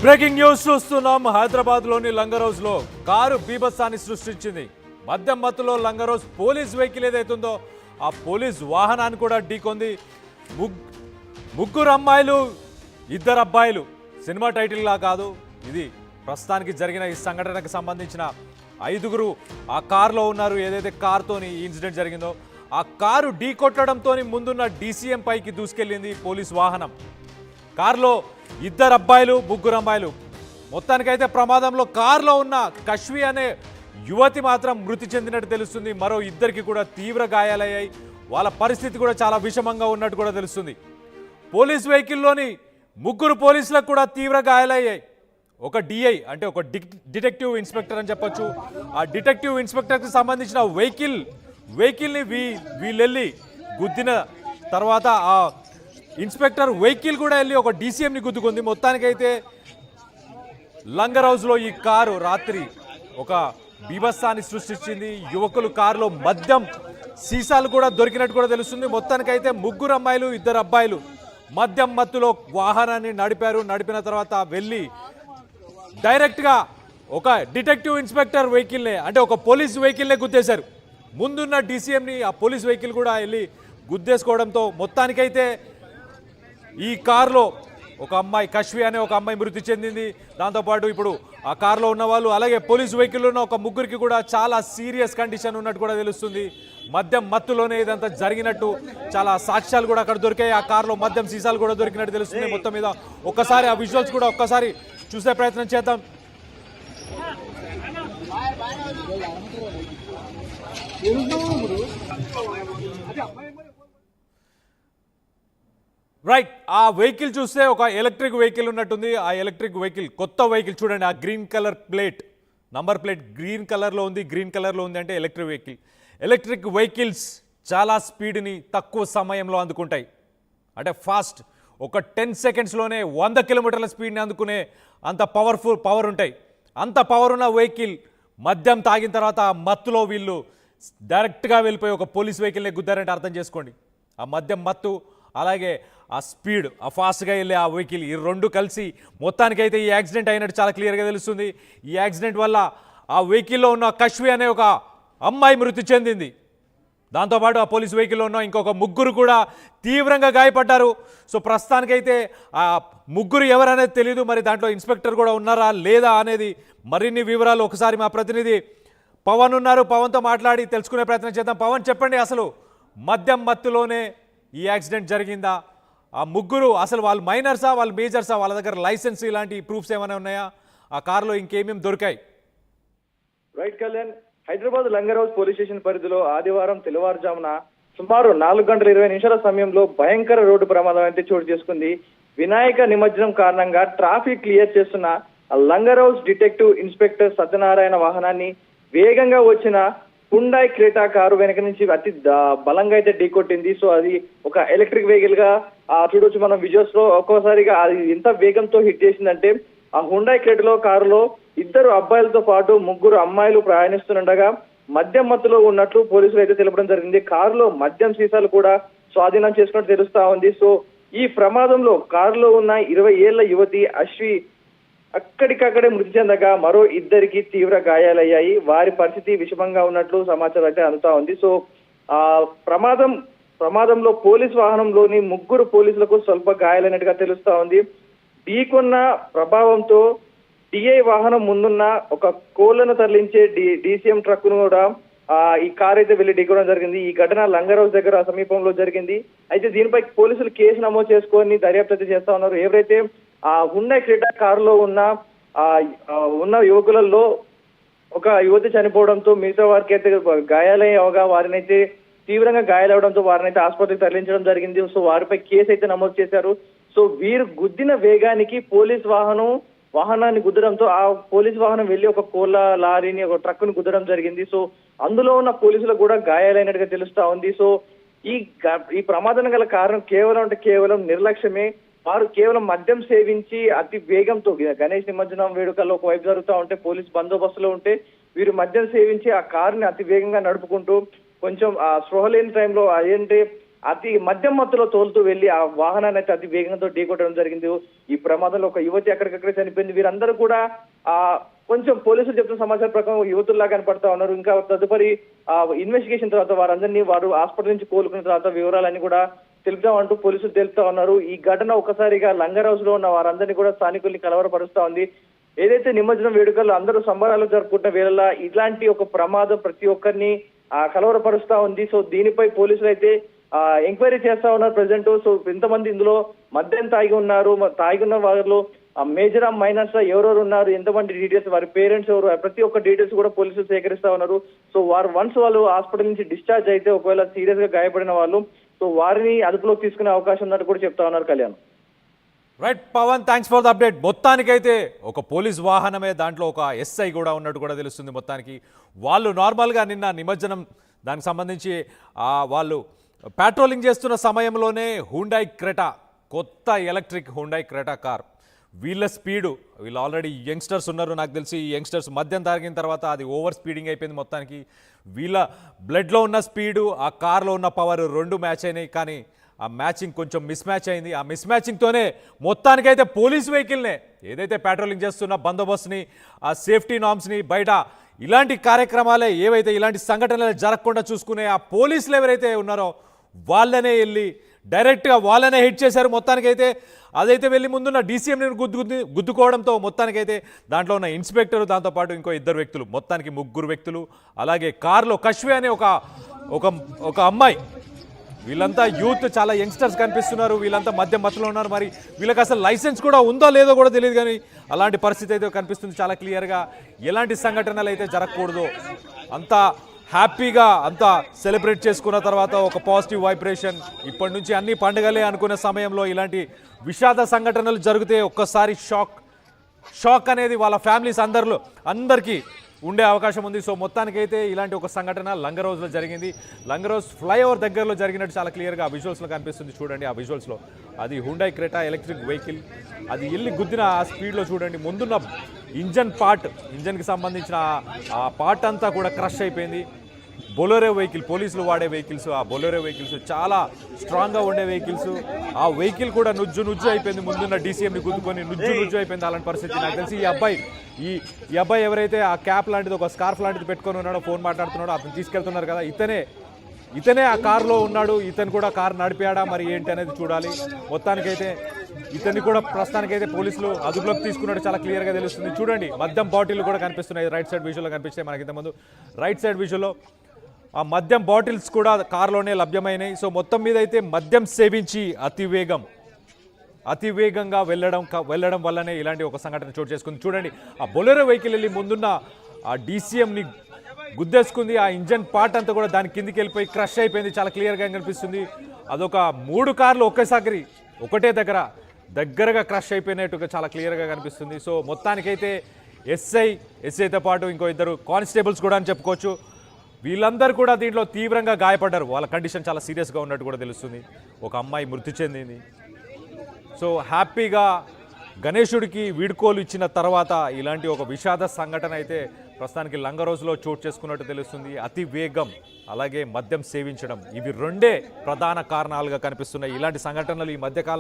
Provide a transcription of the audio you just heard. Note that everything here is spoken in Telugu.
బ్రేకింగ్ న్యూస్ చూస్తున్నాం. హైదరాబాద్ లోని లంగరోజ్ లో కారు బీభత్సాన్ని సృష్టించింది. మద్యం మత్తులో లంగరోజ్ పోలీస్ వెహికల్ ఏదైతుందో ఆ పోలీస్ వాహనాన్ని కూడా ఢీకొంది. ముగ్గురు అమ్మాయిలు ఇద్దరు అబ్బాయిలు. సినిమా టైటిల్ లా కాదు ఇది. ప్రస్తుతానికి జరిగిన ఈ సంఘటనకు సంబంధించిన 5గురు ఆ కారులో ఉన్నారు. ఏదైతే కారుతోని ఈ ఇన్సిడెంట్ జరిగిందో ఆ కారు ఢీకొట్టడంతో ముందున్న డీసీఎం పైకి దూసుకెళ్ళింది పోలీస్ వాహనం. కారులో ఇద్దరు అబ్బాయిలు ముగ్గురు అమ్మాయిలు. మొత్తానికైతే ప్రమాదంలో కారులో ఉన్న కశ్వి అనే యువతి మాత్రం మృతి చెందినట్టు తెలుస్తుంది. మరో ఇద్దరికి కూడా తీవ్ర గాయాలయ్యాయి. వాళ్ళ పరిస్థితి కూడా చాలా విషమంగా ఉన్నట్టు కూడా తెలుస్తుంది. పోలీస్ వెహికల్లోని ముగ్గురు పోలీసులకు కూడా తీవ్ర గాయాలయ్యాయి. ఒక డిఐ అంటే ఒక డిటెక్టివ్ ఇన్స్పెక్టర్ అని చెప్పొచ్చు. ఆ డిటెక్టివ్ ఇన్స్పెక్టర్కి సంబంధించిన వెహికల్ని వీళ్ళెళ్ళి గుద్దిన తర్వాత ఆ ఇన్స్పెక్టర్ వెహికల్ కూడా వెళ్ళి ఒక డీసీఎంని గుద్దుకుంది. మొత్తానికైతే లంగరౌజ్లో ఈ కారు రాత్రి ఒక బీభత్సాన్ని సృష్టించింది. యువకులు కారులో మద్యం సీసాలు కూడా దొరికినట్టు కూడా తెలుస్తుంది. మొత్తానికైతే ముగ్గురు అమ్మాయిలు ఇద్దరు అబ్బాయిలు మద్యం మత్తులో వాహనాన్ని నడిపారు. నడిపిన తర్వాత వెళ్ళి డైరెక్ట్గా ఒక డిటెక్టివ్ ఇన్స్పెక్టర్ వెహికల్నే అంటే ఒక పోలీస్ వెహికల్నే గుద్దేశారు. ముందున్న డీసీఎంని ఆ పోలీస్ వెహికల్ కూడా వెళ్ళి గుద్దేసుకోవడంతో మొత్తానికైతే ఈ కారులో ఒక అమ్మాయి కశ్వి అనే ఒక అమ్మాయి మృతి చెందింది. దాంతోపాటు ఇప్పుడు ఆ కారులో ఉన్న వాళ్ళు అలాగే పోలీస్ వెహికల్లో ఉన్న ఒక ముగ్గురికి కూడా చాలా సీరియస్ కండిషన్ ఉన్నట్టు కూడా తెలుస్తుంది. మద్యం మత్తులోనే ఇదంతా జరిగినట్టు చాలా సాక్ష్యాలు కూడా అక్కడ దొరికాయి. ఆ కారులో మద్యం సీసాలు కూడా దొరికినట్టు తెలుస్తుంది. మొత్తం మీద ఒక్కసారి ఆ విజువల్స్ కూడా ఒక్కసారి చూసే ప్రయత్నం చేద్దాం. రైట్, ఆ వెహికల్ చూస్తే ఒక ఎలక్ట్రిక్ వెహికల్ ఉన్నట్టుంది. ఆ ఎలక్ట్రిక్ వెహికల్ కొత్త వెహికల్ చూడండి. ఆ green colour plate number plate green కలర్లో ఉంది. గ్రీన్ కలర్లో ఉంది అంటే ఎలక్ట్రిక్ వెహికల్. ఎలక్ట్రిక్ వెహికల్స్ చాలా స్పీడ్ని తక్కువ సమయంలో అందుకుంటాయి. అంటే ఫాస్ట్ ఒక 10 సెకండ్స్లోనే 100 కిలోమీటర్ల స్పీడ్ని అందుకునే అంత పవర్ ఉంటాయి. అంత పవర్ ఉన్న వెహికల్ మద్యం తాగిన తర్వాత మత్తులో వీళ్ళు డైరెక్ట్గా వెళ్ళిపోయి ఒక పోలీస్ వెహికల్ని గుద్దారంటే అర్థం చేసుకోండి. ఆ మద్యం మత్తు అలాగే ఆ స్పీడ్ ఆ ఫాస్ట్గా వెళ్ళే ఆ వెహికల్ ఈ రెండు కలిసి మొత్తానికైతే ఈ యాక్సిడెంట్ అయినట్టు చాలా క్లియర్గా తెలుస్తుంది. ఈ యాక్సిడెంట్ వల్ల ఆ వెహికల్లో ఉన్న కశ్వి అనే ఒక అమ్మాయి మృతి చెందింది. దాంతోపాటు ఆ పోలీస్ వెహికల్లో ఉన్న ఇంకొక ముగ్గురు కూడా తీవ్రంగా గాయపడ్డారు. సో ప్రస్తుతానికైతే ఆ ముగ్గురు ఎవరనేది తెలియదు. మరి దాంట్లో ఇన్స్పెక్టర్ కూడా ఉన్నారా లేదా అనేది మరిన్ని వివరాలు ఒకసారి మా ప్రతినిధి పవన్ ఉన్నారు. పవన్తో మాట్లాడి తెలుసుకునే ప్రయత్నం చేద్దాం. పవన్, చెప్పండి, అసలు మద్యం మత్తులోనే ఈ యాక్సిడెంట్ జరిగిందా? ఆ ముగ్గురు అసలు వాళ్ళు మైనర్సా వాళ్ళు మేజర్సా? వాళ్ళ దగ్గర లైసెన్స్ ఇలాంటి ప్రూఫ్స్ ఏమైనా ఉన్నాయా? ఆ కారులో ఇంకేమేమి దొరికాయి? Right Kalyan, Hyderabad Langar Houz police station పరిధిలో ఆదివారం తెల్లవారుజామున సుమారు 4:20 సమయంలో భయంకర రోడ్డు ప్రమాదం అయితే చోటు చేసుకుంది. వినాయక నిమజ్జనం కారణంగా ట్రాఫిక్ క్లియర్ చేస్తున్న లంగరౌజ్ డిటెక్టివ్ ఇన్స్పెక్టర్ సత్యనారాయణ వాహనాన్ని వేగంగా వచ్చిన హుండాయ్ క్రేటా కారు వెనక నుంచి అతి బలంగా అయితే ఢీకొట్టింది. సో అది ఒక ఎలక్ట్రిక్ వెహికల్ గా చూడొచ్చు మనం విజువల్స్ లో. ఒక్కోసారిగా అది ఎంత వేగంతో హిట్ చేసిందంటే ఆ హుండాయ్ క్రేటాలో కారులో ఇద్దరు అబ్బాయిలతో పాటు ముగ్గురు అమ్మాయిలు ప్రయాణిస్తుండగా మద్యం మత్తులో ఉన్నట్లు పోలీసులు అయితే తెలపడం జరిగింది. కారులో మద్యం సీసాలు కూడా స్వాధీనం చేసుకున్నట్టు తెలుస్తా ఉంది. సో ఈ ప్రమాదంలో కారులో ఉన్న 20 ఏళ్ల యువతి అశ్వి అక్కడికక్కడే మృతి చెందగా మరో ఇద్దరికి తీవ్ర గాయాలయ్యాయి. వారి పరిస్థితి విషమంగా ఉన్నట్లు సమాచారం అయితే అందుతా ఉంది. సో ఆ ప్రమాదంలో పోలీస్ వాహనంలోని ముగ్గురు పోలీసులకు స్వల్ప గాయాలైనట్టుగా తెలుస్తా ఉంది. ఢీకొన్న ప్రభావంతో డిఐ వాహనం ముందున్న ఒక కోళ్లను తరలించే డీసీఎం ట్రక్ ను కూడా ఈ కార్ అయితే వెళ్లి ఢీకొనడం జరిగింది. ఈ ఘటన లంగరౌజ్ దగ్గర సమీపంలో జరిగింది. అయితే దీనిపై పోలీసులు కేసు నమోదు చేసుకొని దర్యాప్తు అయితే చేస్తా ఉన్నారు. ఎవరైతే ఆ హుండాయ్ క్రేటా కారులో ఉన్న యువకులలో ఒక యువతి చనిపోవడంతో మిగతా వారికి అయితే గాయాలయ్యగా వారినైతే తీవ్రంగా గాయాలవడంతో వారినైతే ఆసుపత్రికి తరలించడం జరిగింది. సో వారిపై కేసు అయితే నమోదు చేశారు. సో వీరు గుద్దిన వేగానికి పోలీస్ వాహనాన్ని గుద్దడంతో ఆ పోలీస్ వాహనం వెళ్లి ఒక కోళ్ల లారీని ఒక ట్రక్ ను గుద్దడం జరిగింది. సో అందులో ఉన్న పోలీసులకు కూడా గాయాలైనట్టుగా తెలుస్తా ఉంది. సో ఈ ప్రమాదం గల కారణం కేవలం నిర్లక్ష్యమే. వారు కేవలం మద్యం సేవించి అతి వేగంతో గణేష్ నిమజ్జనం వేడుకల్లో ఒకవైపు జరుగుతూ ఉంటే పోలీస్ బందోబస్తులో ఉంటే వీరు మద్యం సేవించి ఆ కారుని అతి వేగంగా నడుపుకుంటూ కొంచెం ఆ స్పృహ లేని టైంలో ఏంటి అతి మద్యం మత్తులో తోలుతూ వెళ్లి ఆ వాహనాన్ని అయితే అతి వేగంతో ఢీకొట్టడం జరిగింది. ఈ ప్రమాదంలో ఒక యువతి అక్కడికక్కడే చనిపోయింది. వీరందరూ కూడా ఆ కొంచెం పోలీసులు చెప్తున్న సమాచారం ప్రకారం యువతుల్లా కనపడతా ఉన్నారు. ఇంకా తదుపరి ఇన్వెస్టిగేషన్ తర్వాత వారు హాస్పిటల్ నుంచి కోలుకున్న తర్వాత వివరాలన్నీ కూడా తెలుపుతామంటూ పోలీసులు తెలుపుతా ఉన్నారు. ఈ ఘటన ఒకసారిగా లంగర్ హౌస్ లో ఉన్న వారందరినీ కూడా స్థానికుల్ని కలవరపరుస్తా ఉంది. ఏదైతే నిమజ్జనం వేడుకల్లో అందరూ సంబరాలు జరుపుకుంటున్న వేళ ఇలాంటి ఒక ప్రమాదం ప్రతి ఒక్కరిని కలవరపరుస్తా ఉంది. సో దీనిపై పోలీసులు అయితే ఎంక్వైరీ చేస్తా ఉన్నారు ప్రెసెంట్. సో ఎంతమంది ఇందులో మద్యం తాగి ఉన్నారు, తాగి ఉన్న వారిలో మేజర్ మైనర్స్ ఎవరెవరు ఉన్నారు, ఎంతమంది డీటెయిల్స్, వారి పేరెంట్స్ ఎవరు, ప్రతి ఒక్క డీటెయిల్స్ కూడా పోలీసులు సేకరిస్తా ఉన్నారు. సో వాళ్ళు హాస్పిటల్ నుంచి డిశ్చార్జ్ అయితే ఒకవేళ సీరియస్ గా గాయపడిన వాళ్ళు సో వారిని అదుపులోకి తీసుకునే అవకాశం ఉన్నట్టు కూడా చెప్తా ఉన్నారు Kalyan. Right Pavan, thanks for the update. మొత్తానికైతే ఒక పోలీస్ వాహనమే, దాంట్లో ఒక ఎస్ఐ కూడా ఉన్నట్టు కూడా తెలుస్తుంది. మొత్తానికి వాళ్ళు నార్మల్గా నిన్న నిమజ్జనం దానికి సంబంధించి వాళ్ళు పెట్రోలింగ్ చేస్తున్న సమయంలోనే హుండాయ్ క్రెటా, కొత్త ఎలక్ట్రిక్ హుండాయ్ క్రెటా కార్, వీళ్ళు ఆల్రెడీ యంగ్స్టర్స్ ఉన్నారు. నాకు తెలిసి ఈ యంగ్స్టర్స్ మద్యం తాగిన తర్వాత అది ఓవర్ స్పీడింగ్ అయిపోయింది. మొత్తానికి వీళ్ళ బ్లడ్లో ఉన్న స్పీడు, ఆ కార్లో ఉన్న పవర్ రెండు మ్యాచ్ అయినాయి. కానీ ఆ మ్యాచింగ్ కొంచెం మిస్ మ్యాచ్ అయింది. ఆ మిస్ మ్యాచింగ్తోనే మొత్తానికైతే పోలీస్ వెహికల్నే, ఏదైతే పెట్రోలింగ్ చేస్తున్న బందోబస్తుని, ఆ సేఫ్టీ నామ్స్ని, బయట ఇలాంటి కార్యక్రమాలే ఏవైతే ఇలాంటి సంఘటనలు జరగకుండా చూసుకునే ఆ పోలీసులు ఎవరైతే ఉన్నారో వాళ్ళనే వెళ్ళి డైరెక్ట్గా వాళ్ళనే హిట్ చేశారు. మొత్తానికైతే అదైతే వెళ్ళి ముందున్న డీసీఎంని గుద్దుకోవడంతో మొత్తానికైతే దాంట్లో ఉన్న ఇన్స్పెక్టర్, దాంతోపాటు ఇంకో ఇద్దరు వ్యక్తులు, మొత్తానికి ముగ్గురు వ్యక్తులు, అలాగే కార్లో కశ్వే అనే ఒక అమ్మాయి, వీళ్ళంతా యూత్, చాలా యంగ్స్టర్స్ కనిపిస్తున్నారు. వీళ్ళంతా మధ్య మత్తులో ఉన్నారు. మరి వీళ్ళకి అసలు లైసెన్స్ కూడా ఉందో లేదో కూడా తెలియదు. కానీ అలాంటి పరిస్థితి అయితే కనిపిస్తుంది చాలా క్లియర్గా. ఎలాంటి సంఘటనలు అయితే జరగకూడదు, అంతా హ్యాపీగా అంతా సెలబ్రేట్ చేసుకున్న తర్వాత ఒక పాజిటివ్ వైబ్రేషన్, ఇప్పటి నుంచి అన్ని పండుగలే అనుకునే సమయంలో ఇలాంటి విషాద సంఘటనలు జరిగితే ఒక్కసారి షాక్ అనేది వాళ్ళ ఫ్యామిలీస్ అందరికీ ఉండే అవకాశం ఉంది. సో మొత్తానికైతే ఇలాంటి ఒక సంఘటన లంగర్ హౌస్లో జరిగింది. లంగర్ హౌస్ ఫ్లైఓవర్ దగ్గరలో జరిగినట్టు చాలా క్లియర్గా ఆ విజువల్స్లో కనిపిస్తుంది. చూడండి ఆ విజువల్స్లో అది హుండాయ్ క్రెటా ఎలక్ట్రిక్ వెహికల్, అది వెళ్ళి గుద్దిన ఆ స్పీడ్లో చూడండి. ముందున్న ఇంజన్కి సంబంధించిన ఆ పార్ట్ అంతా కూడా క్రష్ అయిపోయింది. బొలెరో వెహికల్, పోలీసులు వాడే వెహికల్స్, ఆ బొలెరో వెహికల్స్ చాలా స్ట్రాంగ్గా ఉండే వెహికల్స్, ఆ వెహికల్ కూడా నుజ్జు అయిపోయింది. ముందున్న డీసీఎంని గుద్దుకొని నుజ్జు అయిపోయింది. అలాంటి పరిస్థితి. నాకు తెలిసి ఈ అబ్బాయి ఎవరైతే ఆ క్యాప్ లాంటిది, ఒక స్కార్ఫ్ లాంటిది పెట్టుకొని ఉన్నాడో, ఫోన్ మాట్లాడుతున్నాడో, అతను తీసుకెళ్తున్నారు కదా, ఇతనే ఆ కారులో ఉన్నాడు. ఇతను కూడా కారు నడిపాడా మరి ఏంటి అనేది చూడాలి. మొత్తానికైతే ఇతన్ని కూడా ప్రస్తుతానికైతే పోలీసులు అదుపులోకి తీసుకున్నట్టు చాలా క్లియర్గా తెలుస్తుంది. చూడండి మద్యం బాటిల్ కూడా కనిపిస్తున్నాయి. రైట్ సైడ్ విజువల్లో కనిపిస్తాయి మనకి. ఇంతకుముందు రైట్ సైడ్ విజువల్లో ఆ మద్యం బాటిల్స్ కూడా కారులోనే లభ్యమైనాయి. సో మొత్తం మీద అయితే మద్యం సేవించి అతివేగంగా వెళ్ళడం వల్లనే ఇలాంటి ఒక సంఘటన చోటు చేసుకుంది. చూడండి ఆ బొలెరో వెహికల్ వెళ్ళి ముందున్న ఆ డీసీఎంని గుద్దేసుకుంది. ఆ ఇంజన్ పార్ట్ అంతా కూడా దాని కిందికి వెళ్ళిపోయి క్రష్ అయిపోయింది. చాలా క్లియర్గా కనిపిస్తుంది. అదొక 3 కార్లు ఒకేసారి ఒకటే దగ్గరగా క్రష్ అయిపోయినట్టుగా చాలా క్లియర్గా కనిపిస్తుంది. సో మొత్తానికైతే ఎస్ఐతో పాటు ఇంకో ఇద్దరు కానిస్టేబుల్స్ కూడా అని చెప్పుకోవచ్చు. వీళ్ళందరూ కూడా దీంట్లో తీవ్రంగా గాయపడ్డారు. వాళ్ళ కండిషన్ చాలా సీరియస్గా ఉన్నట్టు కూడా తెలుస్తుంది. ఒక అమ్మాయి మృతి చెందింది. సో హ్యాపీగా గణేశుడికి వీడ్కోలు ఇచ్చిన తర్వాత ఇలాంటి ఒక విషాద సంఘటన అయితే ప్రస్తుతానికి లంగర్ హౌస్లో చోటు చేసుకున్నట్టు తెలుస్తుంది. అతి వేగం, అలాగే మద్యం సేవించడం, ఇవి రెండే ప్రధాన కారణాలుగా కనిపిస్తున్నాయి. ఇలాంటి సంఘటనలు ఈ మధ్యకాలం